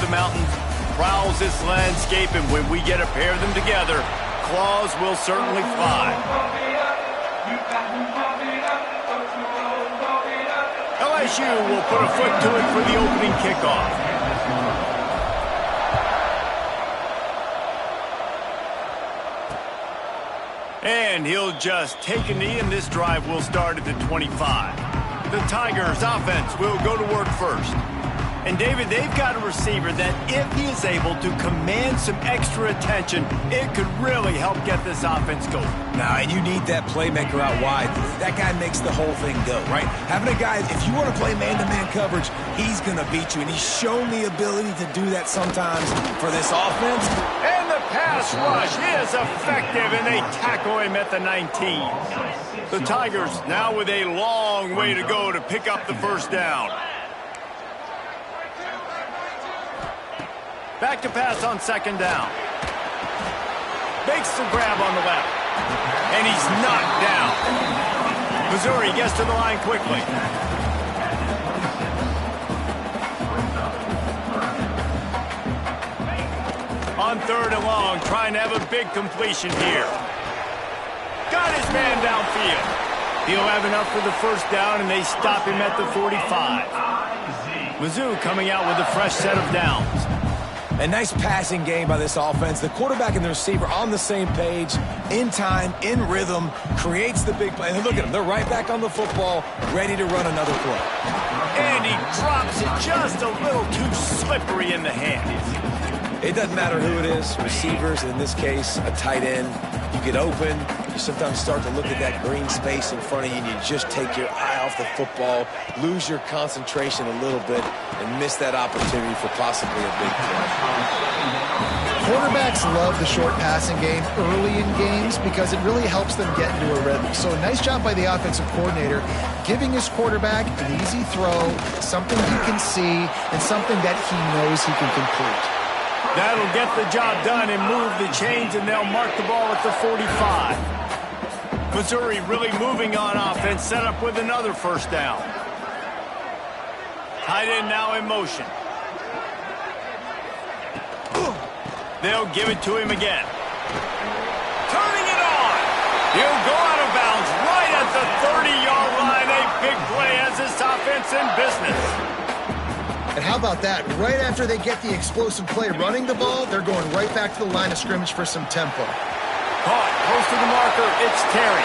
the mountains, prowls this landscape, and when we get a pair of them together, claws will certainly fly. LSU will put a foot to it for the opening kickoff. And he'll just take a knee, and this drive will start at the 25. The Tigers offense will go to work first. And, David, they've got a receiver that if he is able to command some extra attention, it could really help get this offense going. Nah, and you need that playmaker out wide. That guy makes the whole thing go, right? Having a guy, if you want to play man-to-man coverage, he's going to beat you. And he's shown the ability to do that sometimes for this offense. And the pass rush is effective, and they tackle him at the 19. The Tigers now with a long way to go to pick up the first down. Back to pass on second down. Makes the grab on the left. And he's knocked down. Missouri gets to the line quickly. On third and long, trying to have a big completion here. Got his man downfield. He'll have enough for the first down, and they stop him at the 45. Mizzou coming out with a fresh set of downs. A nice passing game by this offense. The quarterback and the receiver on the same page, in time, in rhythm, creates the big play. And look at them. They're right back on the football, ready to run another play. And he drops it just a little too slippery in the hand. It doesn't matter who it is, receivers, in this case, a tight end. You get open. You sometimes start to look at that green space in front of you, and you just take your eye off the football, lose your concentration a little bit, and miss that opportunity for possibly a big play. Quarterbacks love the short passing game early in games because it really helps them get into a rhythm. So a nice job by the offensive coordinator giving his quarterback an easy throw, something he can see, and something that he knows he can complete. That'll get the job done and move the chains, and they'll mark the ball at the 45. Missouri really moving on offense, set up with another first down. Tight end now in motion. They'll give it to him again. Turning it on. He'll go out of bounds right at the 30-yard line. A big play as this offense in business. And how about that? Right after they get the explosive play running the ball, they're going right back to the line of scrimmage for some tempo. Caught, close to the marker, it's Terry.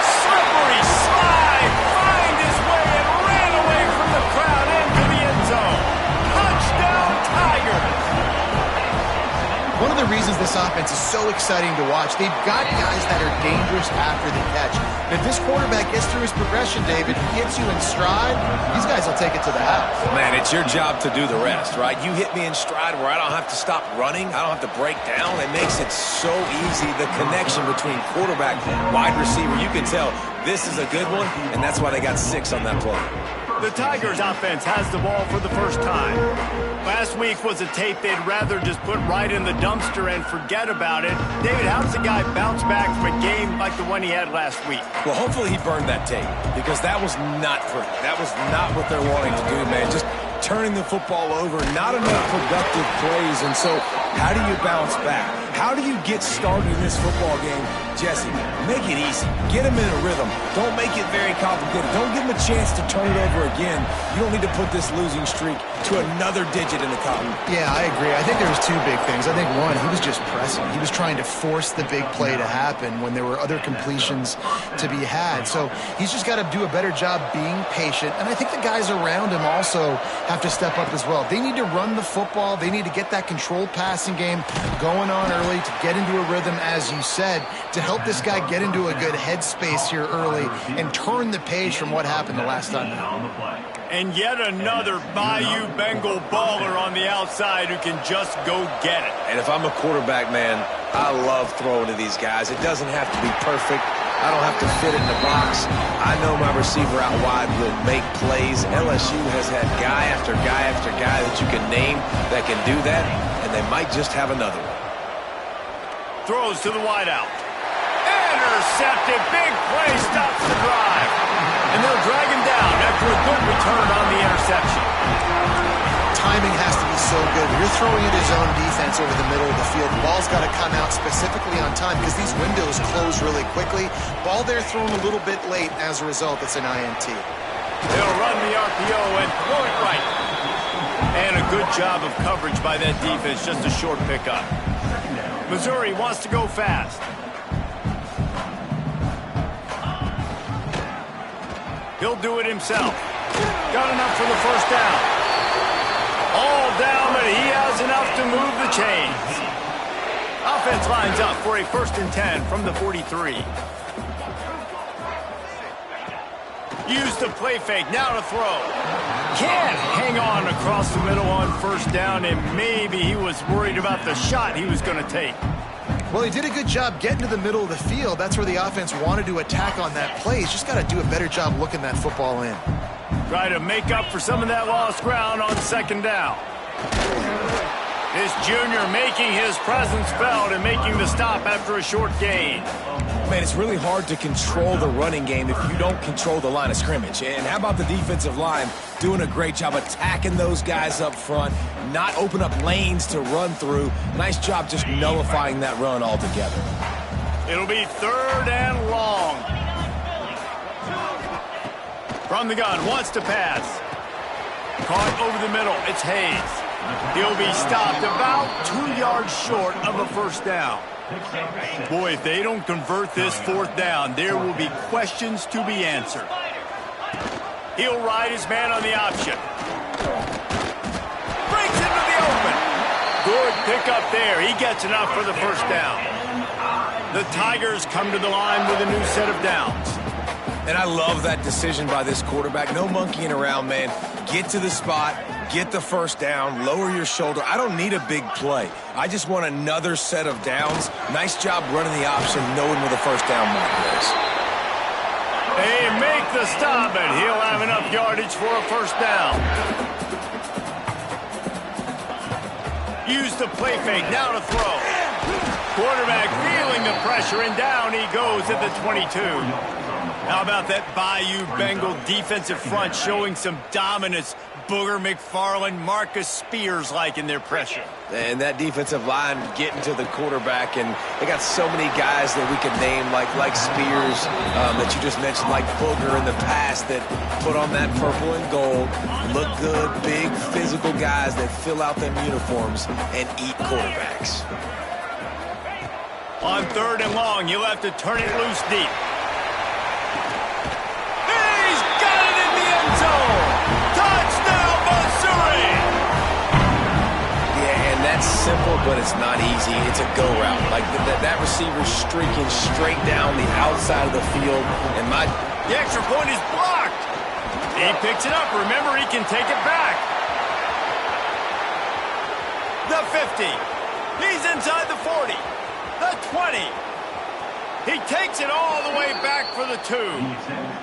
Slippery slide, find his way and ran away from the crowd into the end zone. Touchdown, Tigers! One of the reasons this offense is so exciting to watch, they've got guys that are dangerous after the catch. And if this quarterback gets through his progression, David, gets you in stride, these guys will take it to the house. Man, it's your job to do the rest, right? You hit me in stride where I don't have to stop running. I don't have to break down. It makes it so easy, the connection between quarterback and wide receiver. You can tell this is a good one, and that's why they got 6 on that play. The Tigers offense has the ball for the first time. Last week was a tape they'd rather just put right in the dumpster and forget about it. David, how does a guy bounce back from a game like the one he had last week? Well, hopefully he burned that tape because that was not pretty. That was not what they're wanting to do, man. Just turning the football over, not enough productive plays. And so how do you bounce back? How do you get started in this football game? Jesse, make it easy. Get him in a rhythm. Don't make it very complicated. Don't give him a chance to turn it over again. You don't need to put this losing streak to another digit in the column. Yeah, I agree. I think there was 2 big things. I think one, he was just pressing. He was trying to force the big play to happen when there were other completions to be had. So he's just got to do a better job being patient. And I think the guys around him also have to step up as well. They need to run the football. They need to get that controlled passing game going on early to get into a rhythm, as you said, to help this guy get into a good headspace here early and turn the page from what happened the last time. And yet another Bayou Bengal baller on the outside who can just go get it. And if I'm a quarterback, man, I love throwing to these guys. It doesn't have to be perfect. I don't have to fit it in the box. I know my receiver out wide will make plays. LSU has had guy after guy after guy that you can name that can do that, and they might just have another one. Throws to the wideout. Intercepted. Big play stops the drive. And they'll drag him down after a good return on the interception. timing has to be so good. When you're throwing at his own defense over the middle of the field, the ball's got to come out specifically on time because these windows close really quickly. Ball there thrown a little bit late. As a result, it's an INT. They'll run the RPO and throw it right. And a good job of coverage by that defense, just a short pickup. Missouri wants to go fast. He'll do it himself. Got enough for the first down. All down, but he has enough to move the chains. Offense lines up for a 1st and 10 from the 43. Use the play fake, now to throw. Can't hang on across the middle on 1st down, and maybe he was worried about the shot he was going to take. Well, he did a good job getting to the middle of the field. That's where the offense wanted to attack on that play. He's just got to do a better job looking that football in. Try to make up for some of that lost ground on 2nd down. This junior making his presence felt and making the stop after a short gain. Man, it's really hard to control the running game if you don't control the line of scrimmage. And how about the defensive line doing a great job attacking those guys up front, not open up lanes to run through. Nice job just nullifying that run altogether. It'll be 3rd and long. From the gun, wants to pass. Caught over the middle, it's Hayes. He'll be stopped about 2 yards short of a 1st down. Boy, if they don't convert this 4th down, there will be questions to be answered. He'll ride his man on the option. Breaks into the open. Good pickup there. He gets enough for the 1st down. The Tigers come to the line with a new set of downs. And I love that decision by this quarterback. No monkeying around, man. Get to the spot, get the 1st down, lower your shoulder. I don't need a big play. I just want another set of downs. Nice job running the option, knowing where the 1st down mark is. They make the stop, and he'll have enough yardage for a 1st down. Use the play fake, now to throw. Quarterback feeling the pressure, and down he goes at the 22. How about that Bayou Bengal defensive front showing some dominance? Booger McFarland, Marcus Spears-like in their pressure. And that defensive line getting to the quarterback, and they got so many guys that we could name like Spears that you just mentioned, like Booger in the past that put on that purple and gold, look good, big physical guys that fill out them uniforms and eat quarterbacks. On 3rd and long, you'll have to turn it loose deep. He's got it in the end zone! Touchdown, Missouri! Yeah, and that's simple, but it's not easy. It's a go route. Like that receiver's streaking straight down the outside of the field, and the extra point is blocked. He picks it up. Remember, he can take it back. The 50. He's inside the 40. The 20. He takes it all the way back for the 2.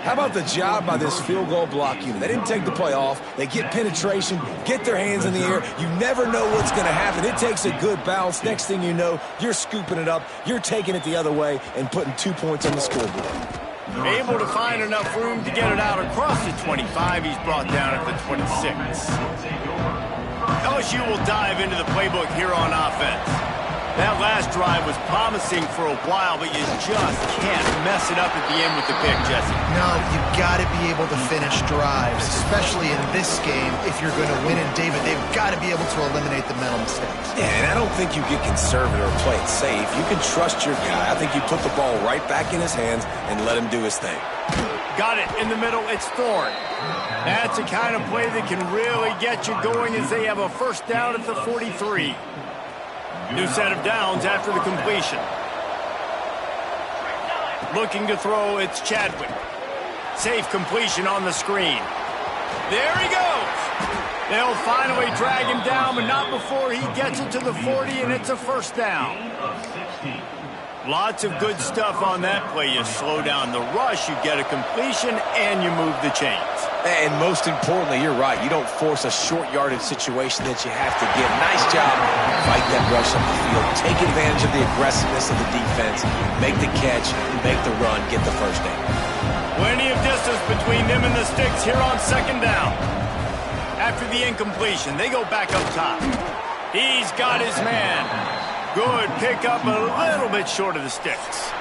How about the job by this field goal block unit? They didn't take the play off. They get penetration, get their hands in the air. You never know what's going to happen. It takes a good bounce. Next thing you know, you're scooping it up. You're taking it the other way and putting 2 points on the scoreboard. Able to find enough room to get it out across the 25. He's brought down at the 26. LSU will dive into the playbook here on offense. That last drive was promising for a while, but you just can't mess it up at the end with the pick, Jesse. No, you've got to be able to finish drives, especially in this game if you're going to win. And, David, they've got to be able to eliminate the mental mistakes. Yeah, and I don't think you get conservative or play it safe. You can trust your guy. I think you put the ball right back in his hands and let him do his thing. Got it in the middle. It's Thorne. That's the kind of play that can really get you going as they have a 1st down at the 43. New set of downs after the completion. Looking to throw, it's Chadwick. Safe completion on the screen. There he goes. They'll finally drag him down, but not before he gets it to the 40, and it's a 1st down. Lots of good stuff on that play. You slow down the rush, you get a completion, and you move the chains. And most importantly, you're right. You don't force a short yardage situation that you have to get. Nice job. Fight that rush up the field. Take advantage of the aggressiveness of the defense. Make the catch, make the run, get the 1st down. Plenty of distance between them and the sticks here on 2nd down. After the incompletion, they go back up top. He's got his man. Good pickup, a little bit short of the sticks.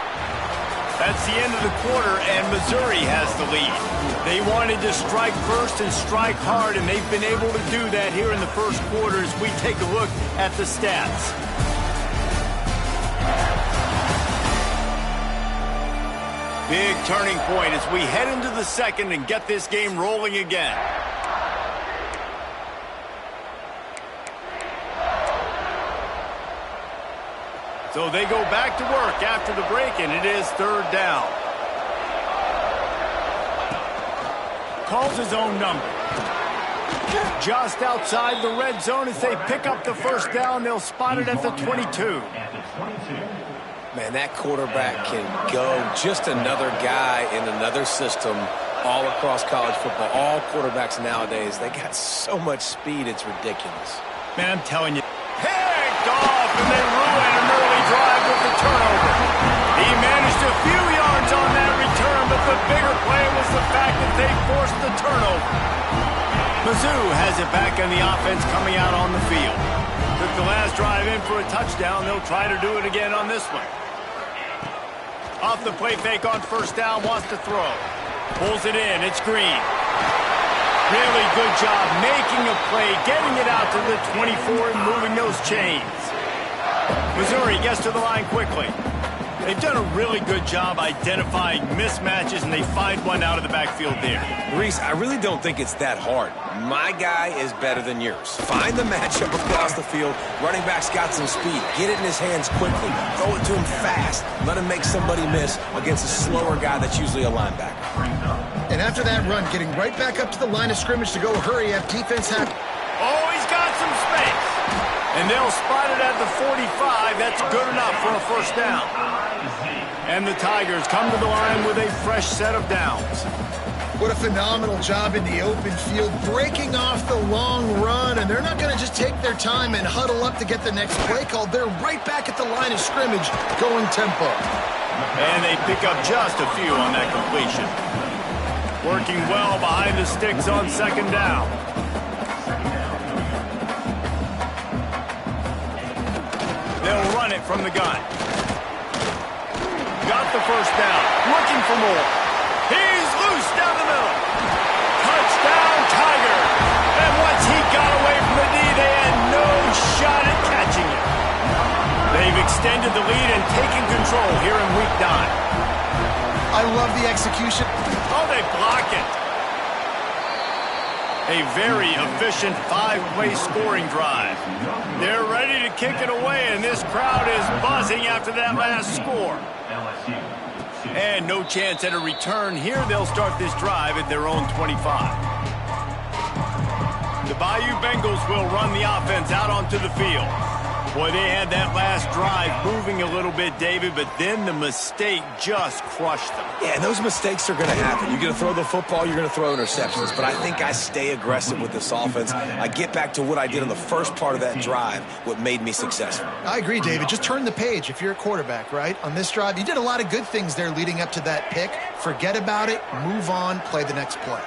That's the end of the quarter, and Missouri has the lead. They wanted to strike first and strike hard, and they've been able to do that here in the first quarter as we take a look at the stats. Big turning point as we head into the second and get this game rolling again. So they go back to work after the break, and it is third down. Calls his own number. Just outside the red zone as they pick up the first down. They'll spot it at the 22. Man, that quarterback can go. Just another guy in another system all across college football. All quarterbacks nowadays, they got so much speed, it's ridiculous. Man, I'm telling you. Picked off, and they ruin an early drive with the turnover. He managed a few yards on that return, but the bigger play was the fact that they forced the turnover. Mizzou has it back on the offense coming out on the field. Took the last drive in for a touchdown. They'll try to do it again on this one. Off the play fake on first down, wants to throw. Pulls it in, it's Green. Really good job making a play, getting it out to the 24 and moving those chains. Missouri gets to the line quickly. They've done a really good job identifying mismatches, and they find one out of the backfield there. Reese, I really don't think it's that hard. My guy is better than yours. Find the matchup across the field. Running back's got some speed. Get it in his hands quickly. Throw it to him fast. Let him make somebody miss against a slower guy that's usually a linebacker. And after that run, getting right back up to the line of scrimmage to go hurry up, defense have... Oh, he's got some space. And they'll spot it at the 45. That's good enough for a first down. And the Tigers come to the line with a fresh set of downs. What a phenomenal job in the open field, breaking off the long run, and they're not going to just take their time and huddle up to get the next play called. They're right back at the line of scrimmage, going tempo. And they pick up just a few on that completion. Working well behind the sticks on second down. They'll run it from the gun. Got the first down. Looking for more. He's loose down the middle. Touchdown, Tiger. And once he got away from the knee, they had no shot at catching it. They've extended the lead and taken control here in week 9. I love the execution. Oh, they block it. A very efficient 5-play scoring drive. They're ready to kick it away, and this crowd is buzzing after that last score. And no chance at a return here. They'll start this drive at their own 25. The Bayou Bengals will run the offense out onto the field. Boy, they had that last drive moving a little bit, David, but then the mistake just crushed them. Yeah, and those mistakes are going to happen. You're going to throw the football, you're going to throw interceptions. But I think I stay aggressive with this offense. I get back to what I did in the first part of that drive, what made me successful. I agree, David. Just turn the page if you're a quarterback, right? On this drive, you did a lot of good things there leading up to that pick. Forget about it, move on, play the next play.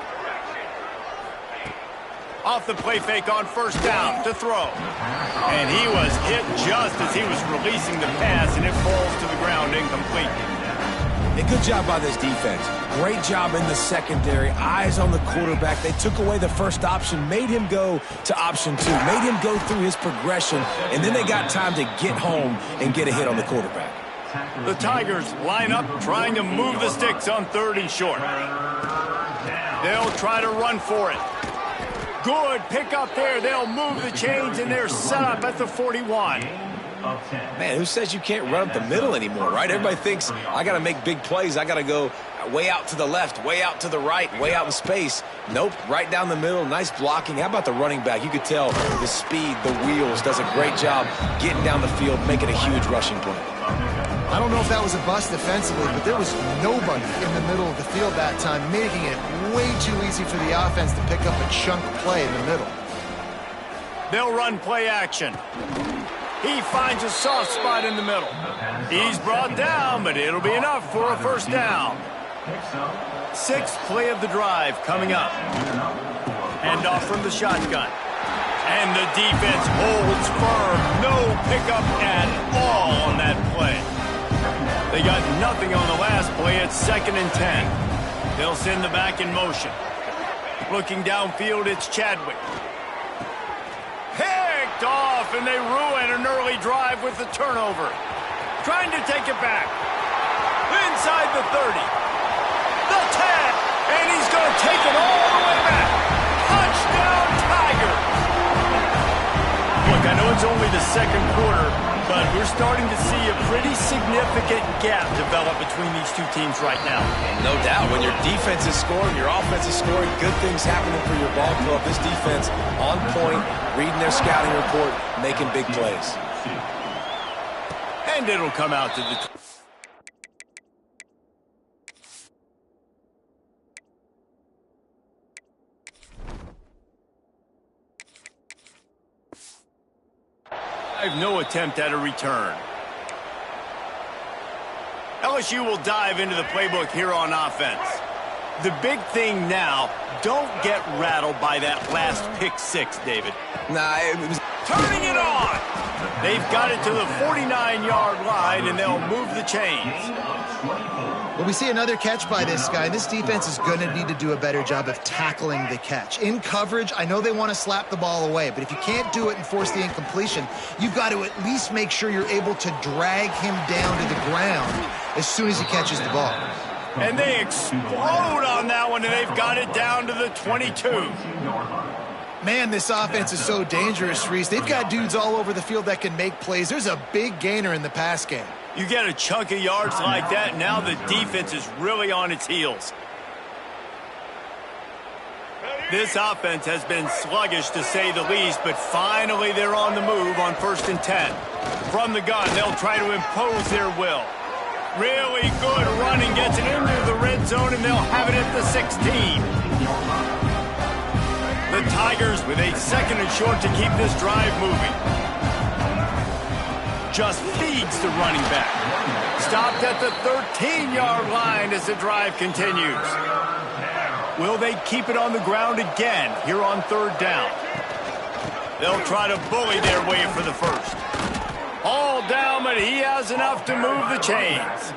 Off the play fake on first down to throw. And he was hit just as he was releasing the pass, and it falls to the ground incomplete. A good job by this defense. Great job in the secondary. Eyes on the quarterback. They took away the first option, made him go to option 2, made him go through his progression, and then they got time to get home and get a hit on the quarterback. The Tigers line up trying to move the sticks on third and short. They'll try to run for it. Good pick up there. They'll move the chains, and they're set up at the 41. Man, who says you can't run up the middle anymore, right? Everybody thinks, I got to make big plays. I got to go way out to the left, way out to the right, way out in space. Nope, right down the middle. Nice blocking. How about the running back? You could tell the speed, the wheels, does a great job getting down the field, making a huge rushing play. I don't know if that was a bust defensively, but there was nobody in the middle of the field that time, making it way too easy for the offense to pick up a chunk play in the middle. They'll run play action. He finds a soft spot in the middle. He's brought down, but it'll be enough for a first down. Sixth play of the drive coming up. Handoff from the shotgun. And the defense holds firm. No pickup at all on that play. They got nothing on the last play. It's 2nd and 10. They'll send the back in motion. Looking downfield, it's Chadwick. Picked off, and they ruin an early drive with the turnover. Trying to take it back. Inside the 30. The 10. And he's going to take it all the way back. Touchdown, Tigers. Look, I know it's only the 2nd quarter, but we're starting to see a pretty significant gap develop between these two teams right now. No doubt. When your defense is scoring, your offense is scoring, good things happening for your ball club. This defense on point, reading their scouting report, making big plays. And it'll come out to the... No attempt at a return. LSU will dive into the playbook here on offense. The big thing now, don't get rattled by that last pick 6, David. Nah, it was... Turning it on! They've got it to the 49-yard line, and they'll move the chains. Well, we see another catch by this guy. This defense is going to need to do a better job of tackling the catch. In coverage, I know they want to slap the ball away, but if you can't do it and force the incompletion, you've got to at least make sure you're able to drag him down to the ground as soon as he catches the ball. And they explode on that one, and they've got it down to the 22. Man, this offense is so dangerous, Reese. They've got dudes all over the field that can make plays. There's a big gainer in the pass game. You get a chunk of yards like that, now the defense is really on its heels. This offense has been sluggish, to say the least, but finally they're on the move on 1st and 10. From the gun, they'll try to impose their will. Really good running, gets it into the red zone, and they'll have it at the 16. The Tigers with a 2nd and short to keep this drive moving. Just feeds the running back. Stopped at the 13-yard line as the drive continues. Will they keep it on the ground again here on 3rd down? They'll try to bully their way for the first. All down, but he has enough to move the chains.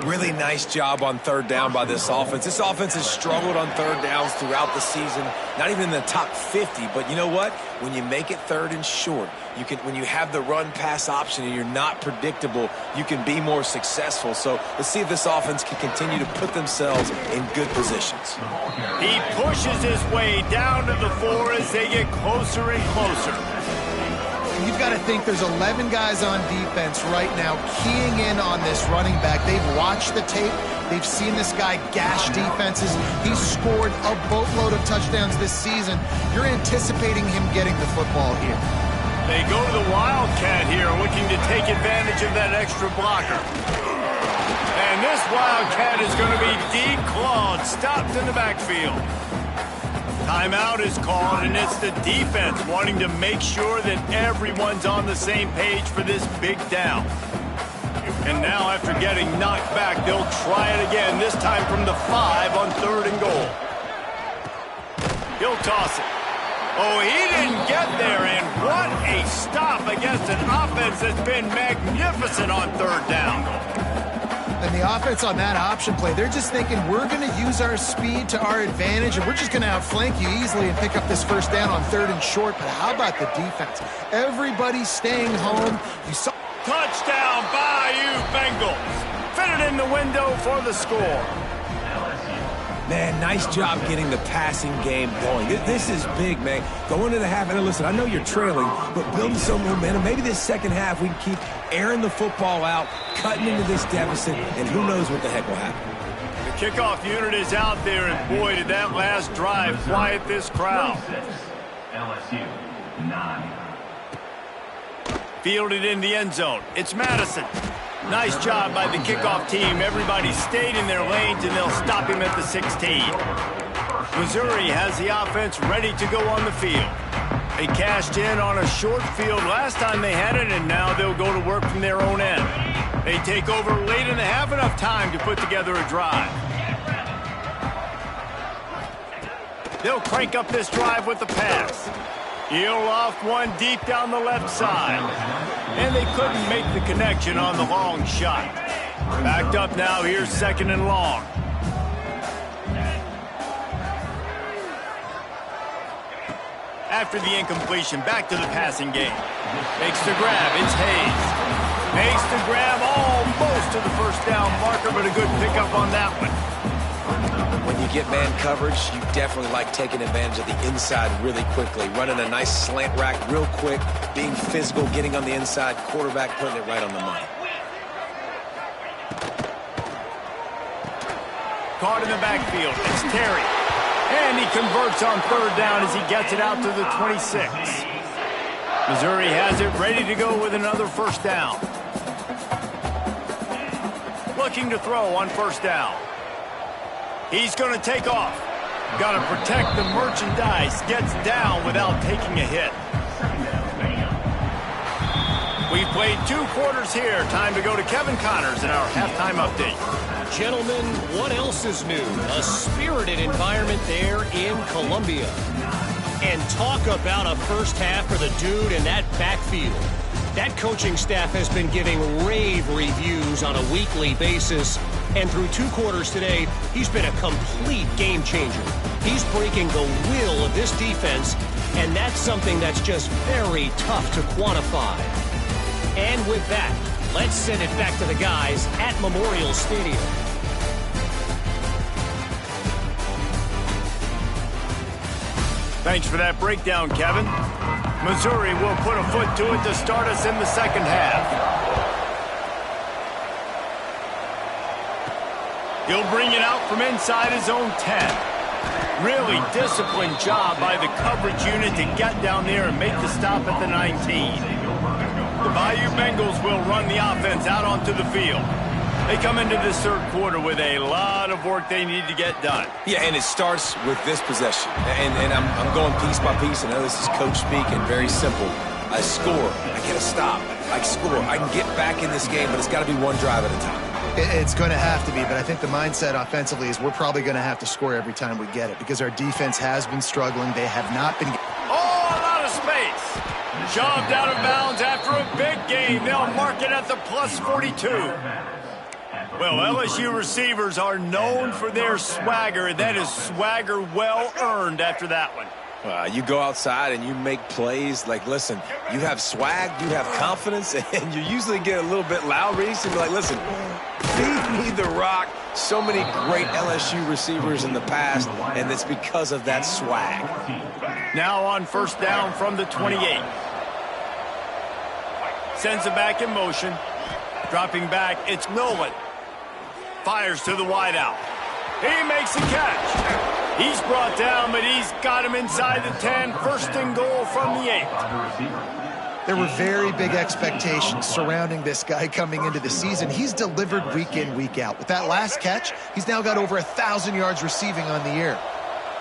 Really nice job on 3rd down by this offense. This offense has struggled on 3rd downs throughout the season. Not even in the top 50, but you know what? When you make it 3rd and short, you can. When you have the run-pass option and you're not predictable, you can be more successful. So let's see if this offense can continue to put themselves in good positions. He pushes his way down to the 4 as they get closer and closer. You've got to think there's 11 guys on defense right now keying in on this running back. They've watched the tape. They've seen this guy gash defenses. He's scored a boatload of touchdowns this season. You're anticipating him getting the football here. They go to the Wildcat here, looking to take advantage of that extra blocker. And this Wildcat is going to be declawed, stopped in the backfield. Timeout is called, and it's the defense wanting to make sure that everyone's on the same page for this big down. And now, after getting knocked back, they'll try it again, this time from the 5 on 3rd and goal. He'll toss it. Oh, he didn't get there, and what a stop against an offense that's been magnificent on 3rd down. And the offense on that option play, they're just thinking, we're going to use our speed to our advantage, and we're just going to outflank you easily and pick up this 1st down on 3rd and short. But how about the defense? Everybody's staying home. You saw... Touchdown, Bayou Bengals. Fit it in the window for the score. Man, nice job getting the passing game going. This is big, man. Go into the half, and listen, I know you're trailing, but building some momentum. Maybe this 2nd half we can keep airing the football out, cutting into this deficit, and who knows what the heck will happen. The kickoff unit is out there, and boy, did that last drive quiet this crowd. LSU 9. Fielded in the end zone. It's Madison. Nice job by the kickoff team. Everybody stayed in their lanes, and they'll stop him at the 16. Missouri has the offense ready to go on the field. They cashed in on a short field last time they had it, and now they'll go to work from their own end. They take over late and they have enough time to put together a drive. They'll crank up this drive with the pass. He'll loft one deep down the left side. And they couldn't make the connection on the long shot. Backed up now, here's 2nd and long. After the incompletion, back to the passing game. Makes the grab, it's Hayes. Makes the grab almost to the first down marker, but a good pickup on that one. When you get man coverage, you definitely like taking advantage of the inside really quickly. Running a nice slant rack real quick, being physical, getting on the inside, quarterback putting it right on the money. Caught in the backfield, it's Terry. And he converts on 3rd down as he gets it out to the 26. Missouri has it ready to go with another 1st down. Looking to throw on 1st down. He's going to take off. Got to protect the merchandise. Gets down without taking a hit. We've played 2 quarters here. Time to go to Kevin Connors in our halftime update. Gentlemen, what else is new? A spirited environment there in Columbia. And talk about a first half for the dude in that backfield. That coaching staff has been giving rave reviews on a weekly basis. And through 2 quarters today, he's been a complete game changer. He's breaking the will of this defense, and that's something that's just very tough to quantify. And with that, let's send it back to the guys at Memorial Stadium. Thanks for that breakdown, Kevin. Missouri will put a foot to it to start us in the 2nd half. He'll bring it out from inside his own 10. Really disciplined job by the coverage unit to get down there and make the stop at the 19. The Bayou Bengals will run the offense out onto the field. They come into this 3rd quarter with a lot of work they need to get done. Yeah, and it starts with this possession. And I'm going piece by piece. I know this is coach speak and very simple. I score. I get a stop. I score. I can get back in this game, but it's got to be one drive at a time. It's going to have to be, but I think the mindset offensively is we're probably going to have to score every time we get it because our defense has been struggling. They have not been... Oh, a lot of space. Shoved out of bounds after a big game. They'll mark it at the plus 42. Well, LSU receivers are known for their swagger, and that is swagger well earned after that one. You go outside and you make plays. Like, listen, you have swag, you have confidence, and you usually get a little bit loud, Reese, and be like, listen, feed me the rock. So many great LSU receivers in the past, and it's because of that swag. Now on 1st down from the 28. Sends it back in motion. Dropping back, it's Nolan. Fires to the wideout. He makes a catch. He's brought down, but he's got him inside the 10. 1st and goal from the 8. There were very big expectations surrounding this guy coming into the season. He's delivered week in, week out. With that last catch, he's now got over 1,000 yards receiving on the year.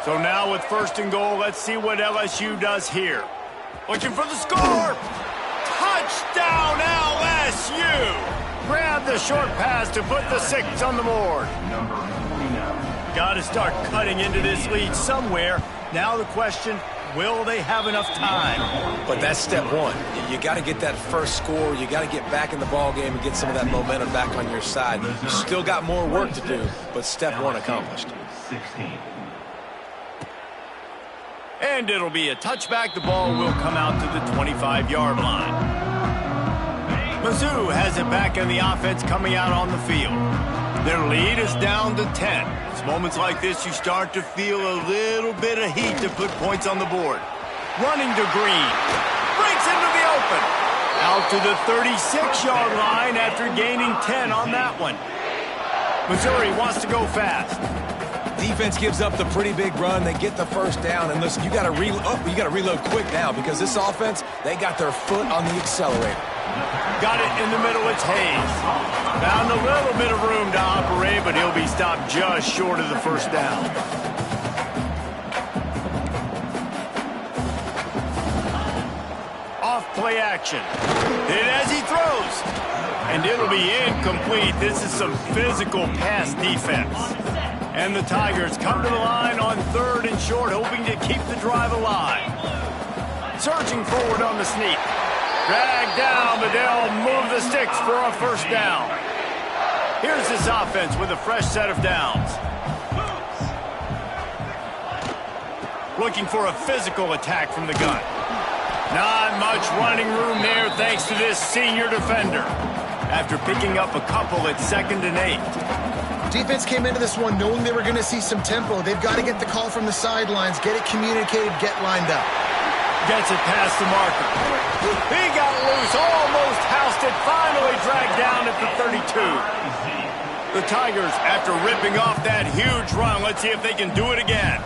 So now with 1st and goal, let's see what LSU does here. Looking for the score. Touchdown, LSU! Grab the short pass to put the 6 on the board. Got to start cutting into this lead somewhere. Now the question, will they have enough time? But that's step one. You got to get that first score. You got to get back in the ball game and get some of that momentum back on your side. You still got more work to do, but step one accomplished. 16. And it'll be a touchback. The ball will come out to the 25-yard line. Mizzou has it back in the offense coming out on the field. Their lead is down to 10. It's moments like this you start to feel a little bit of heat to put points on the board. Running to Green. Breaks into the open. Out to the 36-yard line after gaining 10 on that one. Missouri wants to go fast. Defense gives up the pretty big run. They get the 1st down. And listen, you got to reload quick now because this offense, they got their foot on the accelerator. Got it in the middle, it's Hayes. Found a little bit of room to operate, but he'll be stopped just short of the 1st down. Off play action. Hit as he throws. And it'll be incomplete. This is some physical pass defense. And the Tigers come to the line on 3rd and short, hoping to keep the drive alive. Surging forward on the sneak. Dragged down, but they'll move the sticks for a first down. Here's this offense with a fresh set of downs. Looking for a physical attack from the gun. Not much running room there thanks to this senior defender. After picking up a couple at 2nd and 8. Defense came into this one knowing they were going to see some tempo. They've got to get the call from the sidelines, get it communicated, get lined up. Gets it past the marker. He got loose, almost housed it, finally dragged down at the 32. The Tigers, after ripping off that huge run, let's see if they can do it again.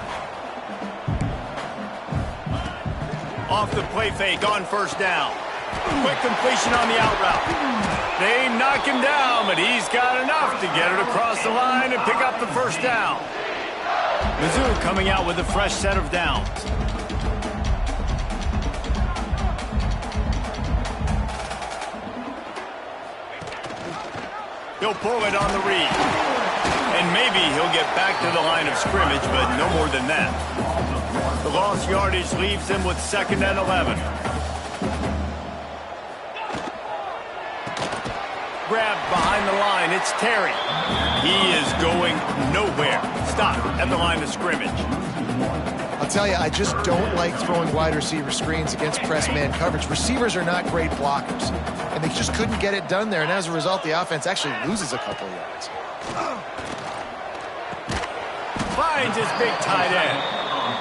Off the play fake on 1st down. Quick completion on the out route. They knock him down, but he's got enough to get it across the line and pick up the first down. Mizzou coming out with a fresh set of downs. He'll pull it on the read. And maybe he'll get back to the line of scrimmage, but no more than that. The lost yardage leaves him with 2nd and 11. Grabbed behind the line. It's Terry. He is going nowhere. Stop at the line of scrimmage. I'll tell you, I just don't like throwing wide receiver screens against press man coverage. Receivers are not great blockers, and they just couldn't get it done there, and as a result, the offense actually loses a couple yards. Finds his big tight end.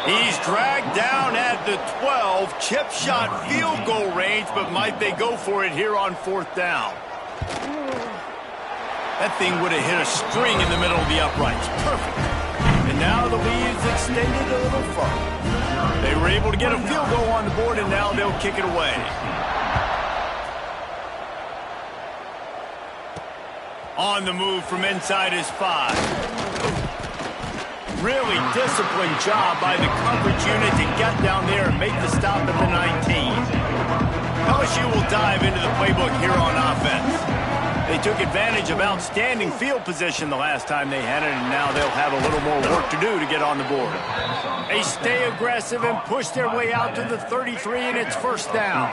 He's dragged down at the 12. Chip shot field goal range, but might they go for it here on 4th down? That thing would have hit a string in the middle of the uprights. Perfect. And now the lead's extended a little further. They were able to get a field goal on the board, and now they'll kick it away. On the move from inside his 5. Really disciplined job by the coverage unit to get down there and make the stop at the 19. LSU will dive into the playbook here on offense. They took advantage of outstanding field position the last time they had it, and now they'll have a little more work to do to get on the board. They stay aggressive and push their way out to the 33, and it's 1st down.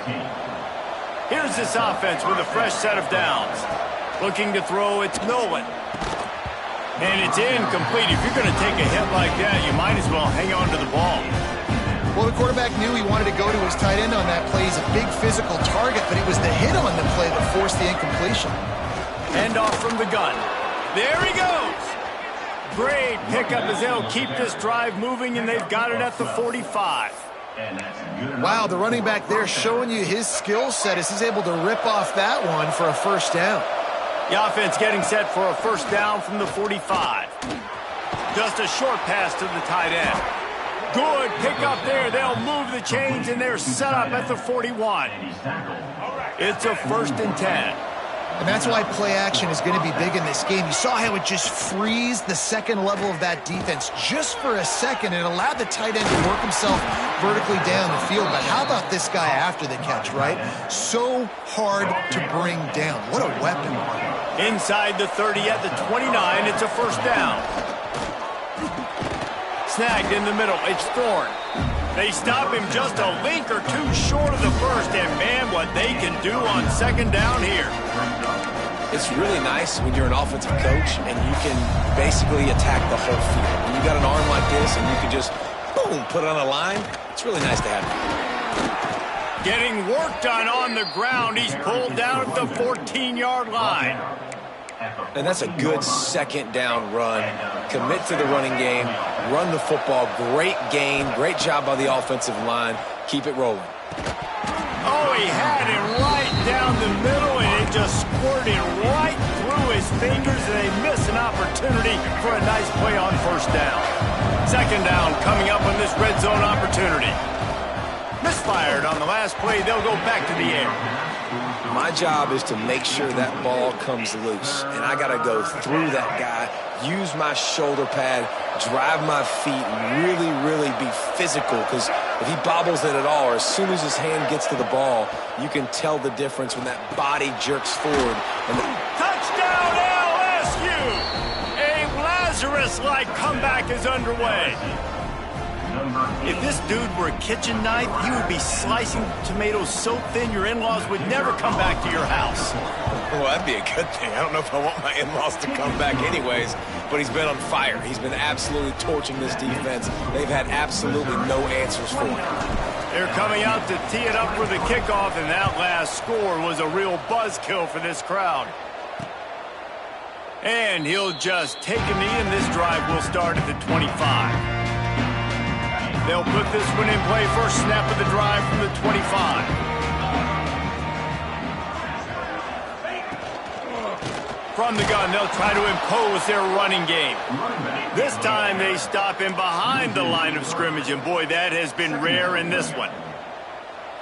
Here's this offense with a fresh set of downs. Looking to throw, it's Nolan. And it's incomplete. If you're going to take a hit like that, you might as well hang on to the ball. Well, the quarterback knew he wanted to go to his tight end on that play. He's a big physical target, but it was the hit on the play that forced the incompletion. Hand off from the gun. There he goes. Great pickup as they'll keep this drive moving, and they've got it at the 45. Wow, the running back there showing you his skill set as he's able to rip off that one for a 1st down. The offense getting set for a 1st down from the 45. Just a short pass to the tight end. Good pickup there. They'll move the chains, and they're set up at the 41. It's a 1st and 10. And that's why play action is going to be big in this game. You saw how it just frees the second level of that defense just for a second. It allowed the tight end to work himself vertically down the field. But how about this guy after the catch, right? So hard to bring down. What a weapon. Inside the 30 at the 29, it's a 1st down. Snagged in the middle, it's Thorne. They stop him just a link or two short of the 1st, and man, what they can do on 2nd down here. It's really nice when you're an offensive coach and you can basically attack the whole field. When you got an arm like this and you can just, boom, put it on a line, it's really nice to have that. Getting work done on the ground. He's pulled down at the 14-yard line. And that's a good 2nd down run. Commit to the running game, run the football. Great gain, great job by the offensive line. Keep it rolling. Oh, he had it right down the middle, and it just squirted right through his fingers, and they miss an opportunity for a nice play on 1st down. 2nd down coming up on this red zone opportunity. Misfired on the last play. They'll go back to the air. My job is to make sure that ball comes loose, and I got to go through that guy, use my shoulder pad, drive my feet, really, really be physical, because if he bobbles it at all, or as soon as his hand gets to the ball, you can tell the difference when that body jerks forward. And touchdown LSU! Abe Lazarus just like comeback is underway. If this dude were a kitchen knife, he would be slicing tomatoes so thin your in-laws would never come back to your house. Well, that'd be a good thing. I don't know if I want my in-laws to come back anyways, but he's been on fire. He's been absolutely torching this defense. They've had absolutely no answers for him. They're coming out to tee it up for the kickoff, and that last score was a real buzzkill for this crowd. And he'll just take a knee, and this drive will start at the 25. They'll put this one in play. First snap of the drive from the 25. From the gun, they'll try to impose their running game. This time they stop him behind the line of scrimmage, and boy, that has been rare in this one.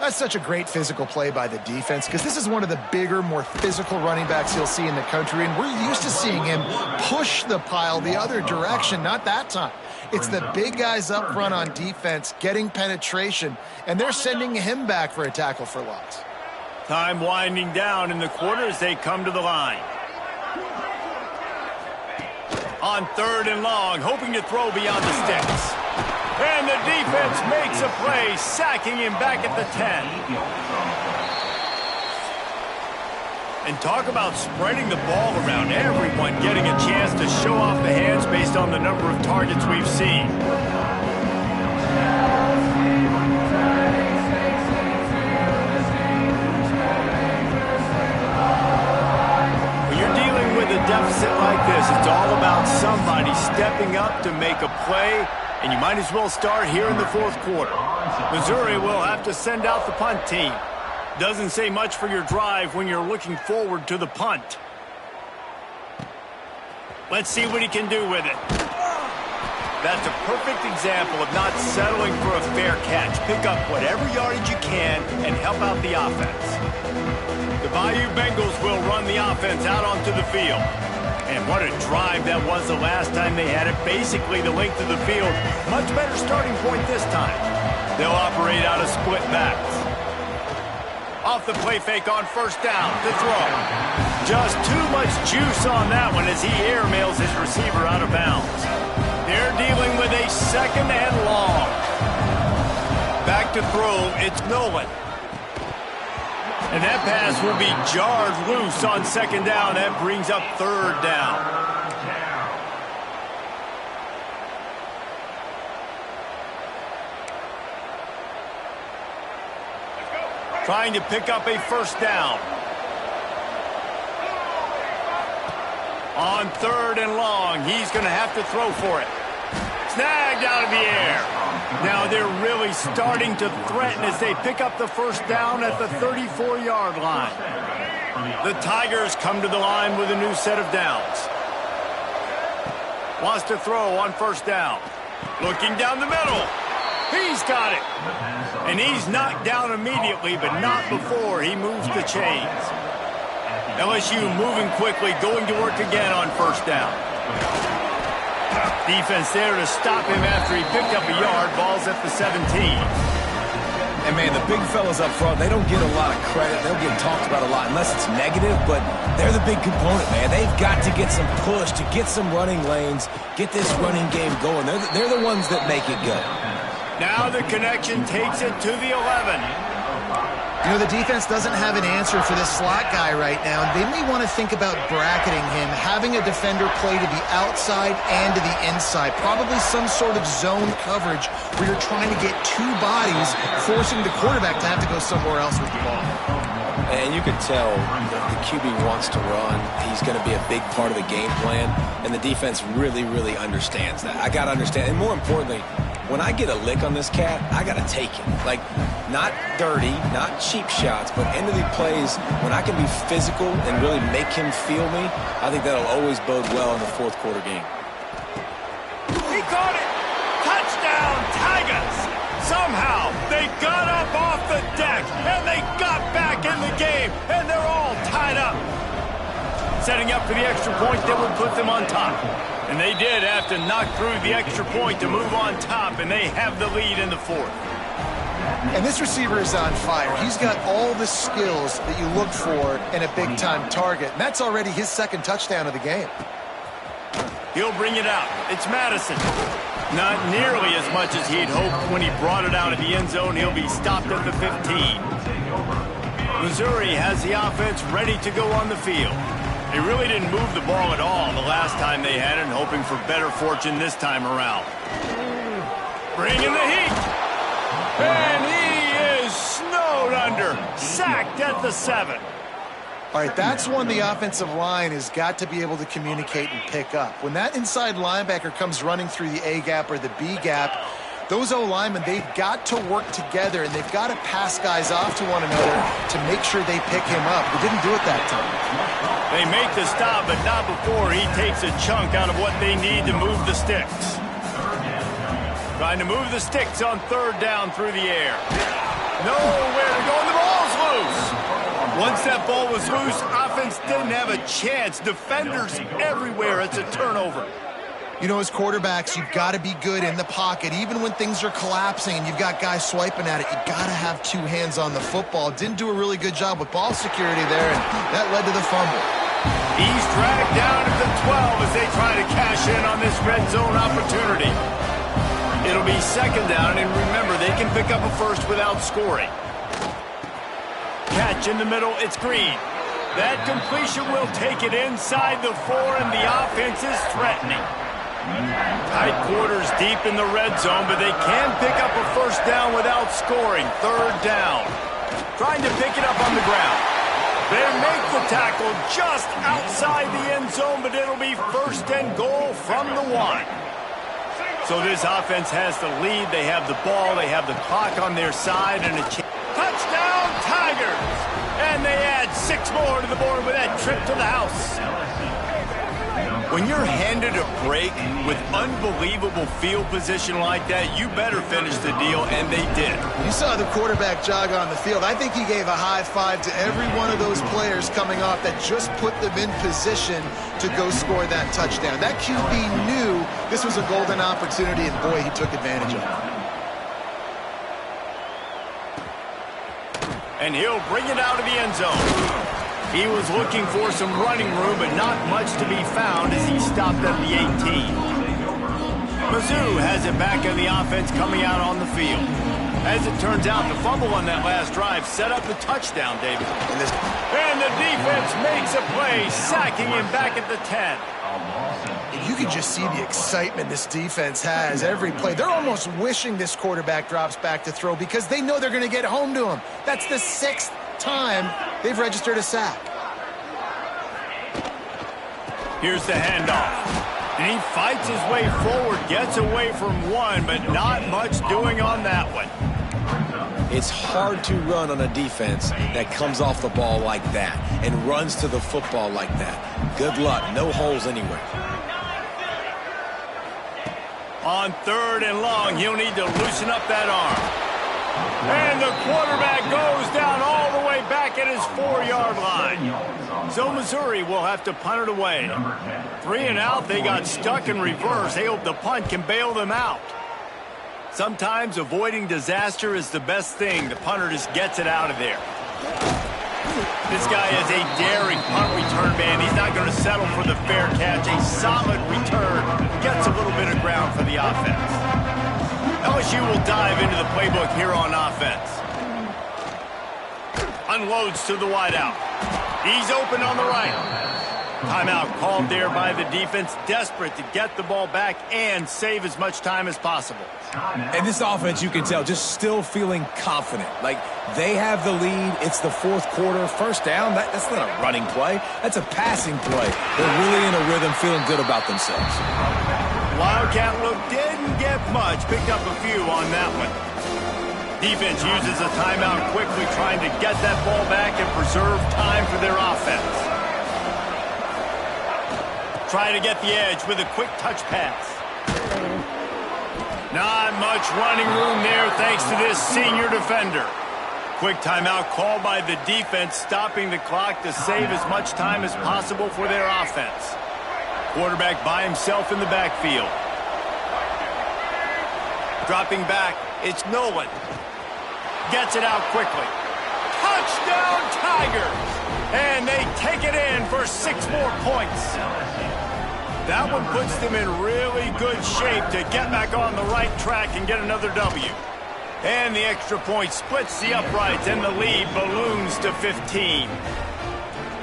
That's such a great physical play by the defense because this is one of the bigger, more physical running backs you'll see in the country, and we're used to seeing him push the pile the other direction, not that time. It's the big guys up front on defense getting penetration, and they're sending him back for a tackle for loss. Time winding down in the quarter as they come to the line. On 3rd and long, hoping to throw beyond the sticks. And the defense makes a play, sacking him back at the 10. And talk about spreading the ball around. Everyone getting a chance to show off the hands based on the number of targets we've seen. When you're dealing with a deficit like this, it's all about somebody stepping up to make a play, and you might as well start here in the 4th quarter. Missouri will have to send out the punt team. Doesn't say much for your drive when you're looking forward to the punt. Let's see what he can do with it. That's a perfect example of not settling for a fair catch. Pick up whatever yardage you can and help out the offense. The Bayou Bengals will run the offense out onto the field. And what a drive that was the last time they had it. Basically the length of the field. Much better starting point this time. They'll operate out of split backs. Off the play fake on 1st down to throw. Just too much juice on that one as he airmails his receiver out of bounds. They're dealing with a 2nd and long. Back to throw, it's Nolan. And that pass will be jarred loose on 2nd down. That brings up 3rd down. Trying to pick up a 1st down. On 3rd and long, he's going to have to throw for it. Snagged out of the air. Now they're really starting to threaten as they pick up the 1st down at the 34-yard line. The Tigers come to the line with a new set of downs. Wants to throw on 1st down. Looking down the middle. He's got it. And he's knocked down immediately, but not before he moves the chains. LSU moving quickly, going to work again on 1st down. Defense there to stop him after he picked up a yard. Ball's at the 17. And, man, the big fellas up front, they don't get a lot of credit. They'll get talked about a lot unless it's negative, but they're the big component, man. They've got to get some push, to get some running lanes, get this running game going. They're the ones that make it go. Now the connection takes it to the 11. You know, the defense doesn't have an answer for this slot guy right now. They may want to think about bracketing him, having a defender play to the outside and to the inside. Probably some sort of zone coverage where you're trying to get 2 bodies, forcing the quarterback to have to go somewhere else with the ball. And you can tell the QB wants to run. He's going to be a big part of the game plan, and the defense really, really understands that. I got to understand, and more importantly, when I get a lick on this cat, I got to take it. Like, not dirty, not cheap shots, but end of the plays, when I can be physical and really make him feel me, I think that'll always bode well in the 4th quarter game. He caught it! Touchdown, Tigers! Somehow, they got up off the deck, and they got back in the game, and they're all tied up. Setting up for the extra point that would put them on top. And they did have to knock through the extra point to move on top, and they have the lead in the 4th. And this receiver is on fire. He's got all the skills that you look for in a big-time target, and that's already his 2nd touchdown of the game. He'll bring it out. It's Madison. Not nearly as much as he'd hoped when he brought it out of the end zone. He'll be stopped at the 15. Missouri has the offense ready to go on the field. They really didn't move the ball at all the last time they had it, and hoping for better fortune this time around. Bringing the heat. And he is snowed under. Sacked at the 7. All right, that's one the offensive line has got to be able to communicate and pick up. When that inside linebacker comes running through the A gap or the B gap, those O-linemen, they've got to work together, and they've got to pass guys off to one another to make sure they pick him up. They didn't do it that time. They make the stop, but not before he takes a chunk out of what they need to move the sticks. Trying to move the sticks on 3rd down through the air. Nowhere to go, and the ball's loose. Once that ball was loose, offense didn't have a chance. Defenders everywhere. It's a turnover. You know, as quarterbacks, you've got to be good in the pocket. Even when things are collapsing and you've got guys swiping at it, you've got to have 2 hands on the football. Didn't do a really good job with ball security there, and that led to the fumble. He's dragged down at the 12 as they try to cash in on this red zone opportunity. It'll be 2nd down, and remember, they can pick up a first without scoring. Catch in the middle, it's Green. That completion will take it inside the 4, and the offense is threatening. Tight quarters deep in the red zone, but they can pick up a first down without scoring. 3rd down. Trying to pick it up on the ground. They make the tackle just outside the end zone, but it'll be 1st and goal from the 1. So this offense has the lead. They have the ball. They have the clock on their side, and a touchdown Tigers! And they add 6 more to the board with that trip to the house. When you're handed a break with unbelievable field position like that, you better finish the deal, and they did. You saw the quarterback jog on the field. I think he gave a high five to every one of those players coming off that just put them in position to go score that touchdown. That QB knew this was a golden opportunity, and boy, he took advantage of it. And he'll bring it out of the end zone. He was looking for some running room, but not much to be found as he stopped at the 18. Mizzou has it back in the offense coming out on the field. As it turns out, the fumble on that last drive set up the touchdown, David. And the defense makes a play, sacking him back at the 10. You can just see the excitement this defense has every play. They're almost wishing this quarterback drops back to throw because they know they're going to get home to him. That's the 6th time they've registered a sack. Here's the handoff. And he fights his way forward, gets away from one, but not much doing on that one. It's hard to run on a defense that comes off the ball like that and runs to the football like that. Good luck. No holes anywhere. On 3rd and long, he'll need to loosen up that arm. And the quarterback goes down all the way back at his 4-yard line. So Missouri will have to punt it away. 3 and out, they got stuck in reverse. They hope the punt can bail them out. Sometimes avoiding disaster is the best thing. The punter just gets it out of there. This guy is a daring punt return man. He's not going to settle for the fair catch. A solid return. Gets a little bit of ground for the offense. LSU will dive into the playbook here on offense. Unloads to the wideout. He's open on the right. Timeout called there by the defense, desperate to get the ball back and save as much time as possible. And this offense, you can tell, just still feeling confident. Like, they have the lead. It's the 4th quarter. 1st down, that's not a running play. That's a passing play. They're really in a rhythm, feeling good about themselves. Wildcat look didn't get much. Picked up a few on that one. Defense uses a timeout quickly, trying to get that ball back and preserve time for their offense. Try to get the edge with a quick touch pass. Not much running room there thanks to this senior defender. Quick timeout called by the defense, stopping the clock to save as much time as possible for their offense. Quarterback by himself in the backfield. Dropping back, it's Nolan. Gets it out quickly. Touchdown Tigers! And they take it in for 6 more points. That one puts them in really good shape to get back on the right track and get another W. And the extra point splits the uprights, and the lead balloons to 15.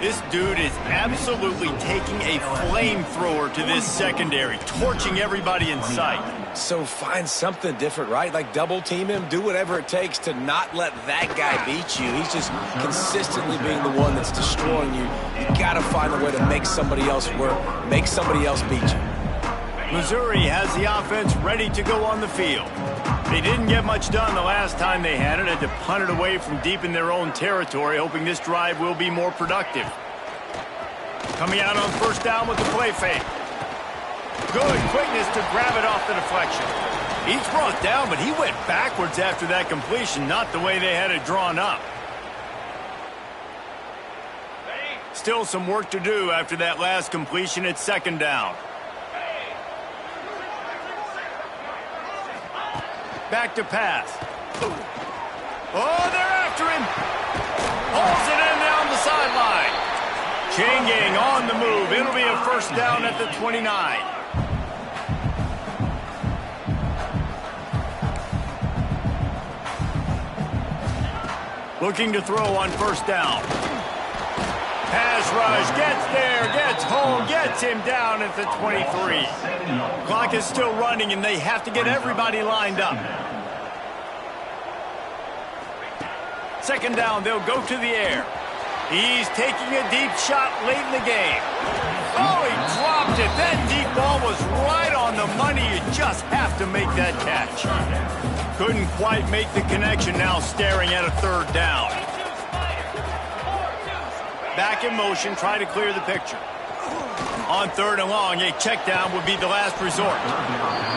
This dude is absolutely taking a flamethrower to this secondary, torching everybody in sight. So find something different, right? Like double team him, do whatever it takes to not let that guy beat you. He's just consistently being the one that's destroying you. You got to find a way to make somebody else work, make somebody else beat you. Missouri has the offense ready to go on the field. They didn't get much done the last time they had it to punt it away from deep in their own territory, hoping this drive will be more productive. Coming out on first down with the play fake. Good quickness to grab it off the deflection. He's brought down, but he went backwards after that completion, not the way they had it drawn up. Still some work to do after that last completion at second down. Back to pass. Oh, they're after him. Pulls it in down the sideline. Chain gang on the move. It'll be a first down at the 29. Looking to throw on first down. Pass rush, gets there, gets home, gets him down at the 23. Clock is still running, and they have to get everybody lined up. Second down, they'll go to the air. He's taking a deep shot late in the game. Oh, he dropped it. That deep ball was right on the money. You just have to make that catch. Couldn't quite make the connection, now staring at a third down. Back in motion, try to clear the picture. On third and long, a check down would be the last resort.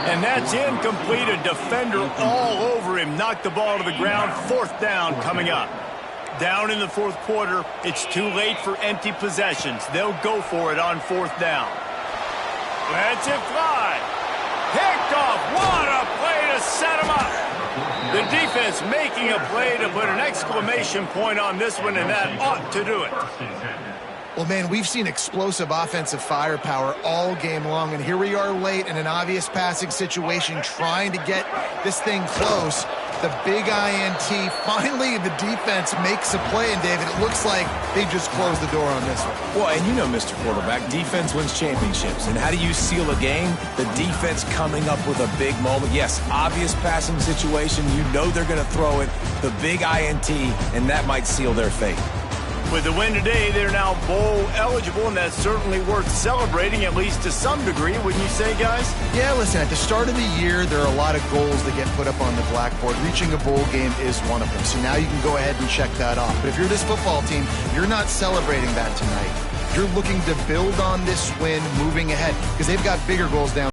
And that's incomplete. A defender all over him. Knocked the ball to the ground. Fourth down coming up. Down in the fourth quarter, it's too late for empty possessions. They'll go for it on fourth down. Lets it fly. Picked off. What a play to set him up. The defense making a play to put an exclamation point on this one, and that ought to do it. Well, man, we've seen explosive offensive firepower all game long, and here we are late in an obvious passing situation trying to get this thing close. The big INT, finally the defense makes a play, and David, it looks like they just closed the door on this one. Well, and you know, Mr. Quarterback, defense wins championships. And how do you seal a game? The defense coming up with a big moment. Yes, obvious passing situation. You know they're going to throw it. The big INT, and that might seal their fate. With the win today, they're now bowl eligible, and that's certainly worth celebrating, at least to some degree, wouldn't you say, guys? Yeah, listen, at the start of the year, there are a lot of goals that get put up on the blackboard. Reaching a bowl game is one of them. So now you can go ahead and check that off. But if you're this football team, you're not celebrating that tonight. You're looking to build on this win moving ahead because they've got bigger goals down